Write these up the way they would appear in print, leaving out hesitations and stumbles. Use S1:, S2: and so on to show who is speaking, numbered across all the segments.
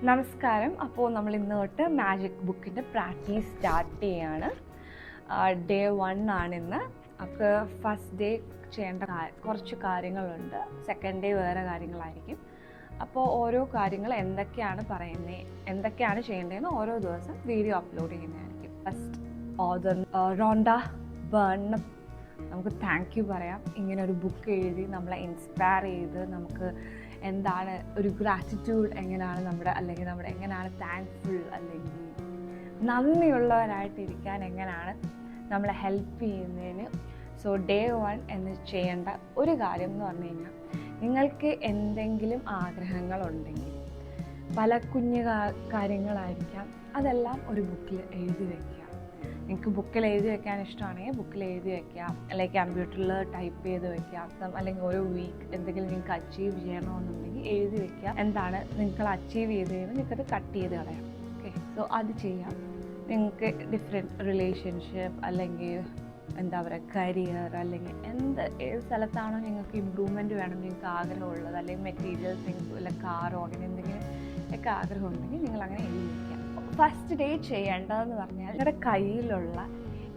S1: നമസ്കാരം. അപ്പോൾ നമ്മൾ ഇന്ന് തൊട്ട് മാജിക് ബുക്കിൻ്റെ പ്രാക്ടീസ് സ്റ്റാർട്ട് ചെയ്യാണ്. ഡേ 1 ആണിന്ന്. അപ്പോൾ ഫസ്റ്റ് ഡേ ചെയ്യേണ്ട കുറച്ച് കാര്യങ്ങളുണ്ട്, സെക്കൻഡ് ഡേ വേറെ കാര്യങ്ങളായിരിക്കും. അപ്പോൾ ഓരോ കാര്യങ്ങൾ എന്തൊക്കെയാണ് പറയുന്നത്, എന്തൊക്കെയാണ് ചെയ്യേണ്ടതെന്ന് ഓരോ ദിവസം വീഡിയോ അപ്ലോഡ് ചെയ്യുന്നതായിരിക്കും. ഫസ്റ്റ് ഓതർ റോണ്ട ബേർണിന് നമുക്ക് താങ്ക് യു പറയാം. ഇങ്ങനെ ഒരു ബുക്ക് എഴുതി നമ്മളെ ഇൻസ്പയർ ചെയ്ത് നമുക്ക് എന്താണ് ഒരു ഗ്രാറ്റിറ്റ്യൂഡ് എങ്ങനെയാണ് അല്ലെങ്കിൽ നമ്മുടെ എങ്ങനെയാണ് താങ്ക്ഫുൾ അല്ലെങ്കിൽ നന്ദിയുള്ളവരായിട്ടിരിക്കാൻ എങ്ങനെയാണ് നമ്മളെ ഹെൽപ്പ് ചെയ്യുന്നതിന്. സോ ഡേ 1 എന്ന് ചെയ്യേണ്ട ഒരു കാര്യം എന്ന് പറഞ്ഞു കഴിഞ്ഞാൽ, നിങ്ങൾക്ക് എന്തെങ്കിലും ആഗ്രഹങ്ങളുണ്ടെങ്കിൽ പല കുഞ്ഞു കാര്യങ്ങളായിരിക്കാം, അതെല്ലാം ഒരു ബുക്കിൽ എഴുതി വയ്ക്കുക. നിങ്ങൾക്ക് ബുക്കിൽ എഴുതി വെക്കാൻ ഇഷ്ടമാണെങ്കിൽ ബുക്കിൽ എഴുതി വെക്കാം, അല്ലെങ്കിൽ കമ്പ്യൂട്ടറിൽ ടൈപ്പ് ചെയ്ത് വെക്കാം, അല്ലെങ്കിൽ ഓരോ വീക്ക് എന്തെങ്കിലും നിങ്ങൾക്ക് അച്ചീവ് ചെയ്യണമെന്നുണ്ടെങ്കിൽ എഴുതി വെക്കുക. എന്താണ് നിങ്ങൾ അച്ചീവ് ചെയ്ത് കഴിയുമ്പോൾ നിങ്ങൾക്കത് കട്ട് ചെയ്ത് കളയാം. ഓക്കെ, സോ അത് ചെയ്യാം. നിങ്ങൾക്ക് ഡിഫറെൻറ്റ് റിലേഷൻഷിപ്പ് അല്ലെങ്കിൽ എന്താ പറയുക കരിയർ അല്ലെങ്കിൽ ഏത് സ്ഥലത്താണോ നിങ്ങൾക്ക് ഇമ്പ്രൂവ്മെൻറ്റ് വേണം നിങ്ങൾക്ക് ആഗ്രഹമുള്ളത്, അല്ലെങ്കിൽ മെറ്റീരിയൽ തിങ്സ് അല്ലെങ്കിൽ കാറോ അങ്ങനെ എന്തെങ്കിലും ഒക്കെ ആഗ്രഹം ഉണ്ടെങ്കിൽ നിങ്ങൾ അങ്ങനെ എഴുതി വയ്ക്കാം. ഫസ്റ്റ് ഡേ ചെയ്യേണ്ടതെന്ന് പറഞ്ഞാൽ, നിങ്ങളുടെ കയ്യിലുള്ള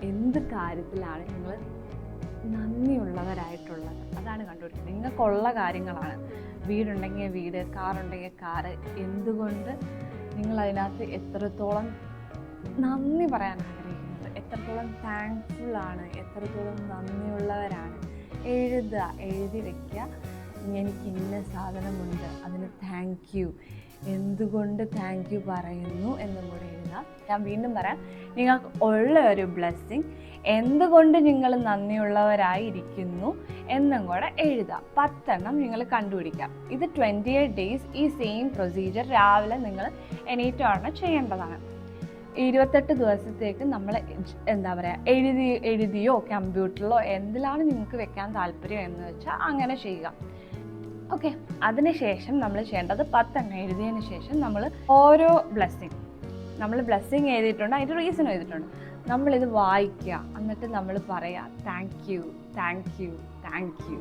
S1: എന്ത് കാര്യത്തിലാണ് നിങ്ങൾ നന്ദിയുള്ളവരായിട്ടുള്ളത് അതാണ് കണ്ടുപിടിക്കുന്നത്. നിങ്ങൾക്കുള്ള കാര്യങ്ങളാണ്. വീടുണ്ടെങ്കിൽ വീട്, കാറുണ്ടെങ്കിൽ കാറ്. എന്തുകൊണ്ട് നിങ്ങളതിനകത്ത് എത്രത്തോളം നന്ദി പറയാൻ ആഗ്രഹിക്കുന്നത്, എത്രത്തോളം താങ്ക്ഫുള്ളാണ്, എത്രത്തോളം നന്ദിയുള്ളവരാണ് എഴുതി വയ്ക്കുക. എനിക്ക് ഇന്ന സാധനമുണ്ട്, അതിന് താങ്ക് യു, എന്തുകൊണ്ട് താങ്ക് യു പറയുന്നു എന്നും കൂടെ എഴുതാം. ഞാൻ വീണ്ടും പറയാം, നിങ്ങൾക്ക് ഉള്ള ഒരു ബ്ലെസ്സിങ് എന്തുകൊണ്ട് നിങ്ങൾ നന്ദിയുള്ളവരായിരിക്കുന്നു എന്നും കൂടെ എഴുതാം. 10 നിങ്ങൾ കണ്ടുപിടിക്കാം. ഇത് 28 ഡേയ്സ് ഈ സെയിം പ്രൊസീജിയർ രാവിലെ നിങ്ങൾ എണീറ്റാണ് ചെയ്യേണ്ടതാണ്. 28 ദിവസത്തേക്ക് നമ്മൾ എന്താ പറയുക എഴുതിയോ കമ്പ്യൂട്ടറിലോ എന്തിലാണ് നിങ്ങൾക്ക് വെക്കാൻ താല്പര്യം എന്ന് വെച്ചാൽ അങ്ങനെ ചെയ്യുക. ഓക്കെ, അതിനുശേഷം നമ്മൾ ചെയ്യേണ്ടത് 10 എഴുതിയതിന് ശേഷം നമ്മൾ ഓരോ ബ്ലെസ്സിങ് എഴുതിയിട്ടുണ്ട്, അതിൻ്റെ റീസൺ എഴുതിയിട്ടുണ്ട്. നമ്മളിത് വായിക്കുക, എന്നിട്ട് നമ്മൾ പറയാം thank you thank you thank you.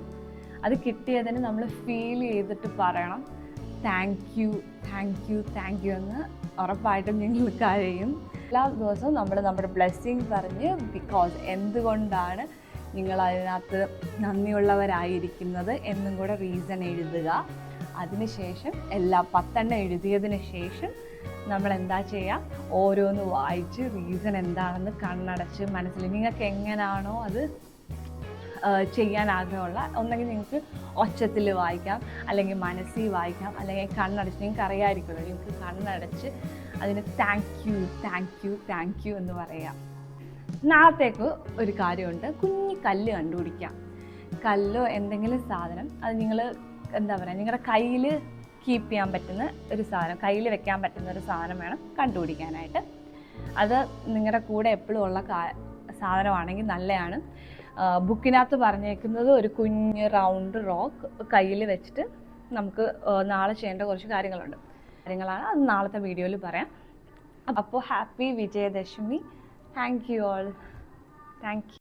S1: അത് കിട്ടിയതിന് നമ്മൾ ഫീൽ ചെയ്തിട്ട് പറയണം thank you thank you thank you എന്ന്. ഉറപ്പായിട്ടും നിങ്ങൾ കഴിയും. എല്ലാ ദിവസവും നമ്മൾ നമ്മുടെ ബ്ലെസ്സിങ് പറഞ്ഞ് ബിക്കോസ് എന്തുകൊണ്ടാണ് നിങ്ങൾ അതിനകത്ത് നന്ദിയുള്ളവരായിരിക്കുന്നത് എന്നും കൂടെ റീസൺ എഴുതുക. അതിനുശേഷം എല്ലാ 10 എഴുതിയതിന് ശേഷം നമ്മൾ എന്താ ചെയ്യുക, ഓരോന്ന് വായിച്ച് റീസൺ എന്താണെന്ന് കണ്ണടച്ച് മനസ്സിൽ നിങ്ങൾക്ക് എങ്ങനെയാണോ അത് ചെയ്യാൻ ആഗ്രഹമുള്ള, ഒന്നെങ്കിൽ നിങ്ങൾക്ക് ഒച്ചത്തിൽ വായിക്കാം, അല്ലെങ്കിൽ മനസ്സിൽ വായിക്കാം, അല്ലെങ്കിൽ കണ്ണടച്ച് നിങ്ങൾക്ക് അറിയാമായിരിക്കുമല്ലോ, നിങ്ങൾക്ക് കണ്ണടച്ച് അതിന് thank you thank you thank you എന്ന് പറയാം. നാളത്തേക്ക് ഒരു കാര്യമുണ്ട്, കുഞ്ഞി കല്ല് കണ്ടുപിടിക്കാം. കല്ലോ എന്തെങ്കിലും സാധനം, അത് നിങ്ങൾ എന്താ പറയുക നിങ്ങളുടെ കയ്യിൽ കീപ്പ് ചെയ്യാൻ പറ്റുന്ന ഒരു സാധനം, കയ്യിൽ വെക്കാൻ പറ്റുന്ന ഒരു സാധനം വേണം കണ്ടുപിടിക്കാനായിട്ട്. അത് നിങ്ങളുടെ കൂടെ എപ്പോഴും ഉള്ള സാധനമാണെങ്കിൽ നല്ലതാണ്. ബുക്കിനകത്ത് പറഞ്ഞേക്കുന്നത് ഒരു കുഞ്ഞ് റൗണ്ട് റോക്ക് കയ്യിൽ വെച്ചിട്ട് നമുക്ക് നാളെ ചെയ്യേണ്ട കുറച്ച് കാര്യങ്ങളാണ്. അത് നാളത്തെ വീഡിയോയിൽ പറയാം. അപ്പോൾ happy Vijayadashami. Thank you all. Thank you.